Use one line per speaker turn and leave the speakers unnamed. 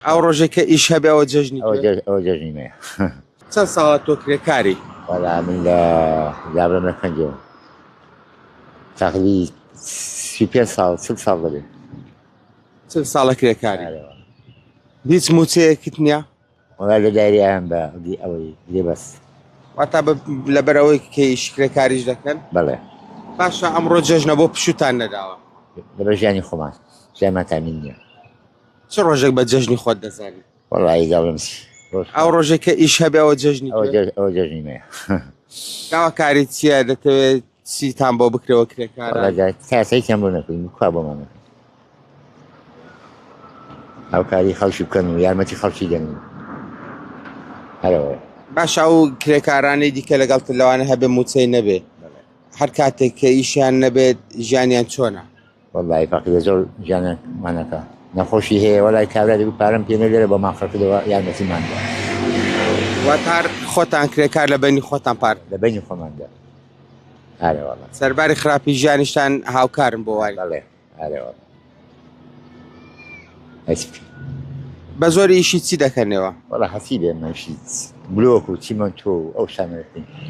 ئەو ڕۆژێکە ئیش هەبێ ئەوە جەژنی
ئەوە جەژنی مەیە.
چەند ساڵە تۆ کرێکاری؟
وەڵا من لە لابرەمە پەنجەوە تەقریبی 35 ساڵ 40 ساڵ دەبێت.
چەند ساڵە کرێکاری؟ هیچ موچەیەکت نییە؟
وەڵا لە دایری ئایان بە ئەوەی لێ بەس.
واتە لەبەر ئەوەی کە ئیش کرێکاریش دەکەن؟
بەڵێ.
باشە ئەمڕۆ جەژنە بۆ پشوتان نەداوە؟
لەبەر ژیانی خۆمان ژیانمان تامین نییە.
چ ڕۆژێک بە جەژنی خۆت دەزانی؟
وەڵی گاڵمسی
ئەو ڕۆژێکە ئیش هەبێ ئەوە جەژنی
ئەوە جەژنی مەیە.
داواکاری چییە دەتەوێت چیتان بۆ بکرێەوە کرێکارە؟
تاسەیتیان بۆ نەکەین کوا بۆمانە هاوکاری خەڵکی بکەن و یارمەتی خەڵکی دەن هەرەوە.
باش ئەو کرێکارانەی دیکە لەگەڵ لەوانە هەبێ موچەی نەبێ هەر کاتێک کە ئیشیان نەبێت ژیانیان چۆنە؟
وەڵی فەقیدە زۆر ژیانمانەکە نەخۆشی هەیە وەڵی کابرا دەبی پارەم پێ نەدێرە بە ماخەکەەوە یارمەتیماندا.
واتار خۆتان کرێکار لە بینی خۆتان پار
لە بینی خۆماندا. هەرەوەڵە
سەرباری خراپی ژیانیشتان هاوکارم بۆ وای.
بەڵێ هەرەوە.
بە زۆر ئیشی چی دەکەنەوە؟
وەڵا هەسی بێ مەشی بلۆک و چیمەنتۆ و ئەو شانەکەین.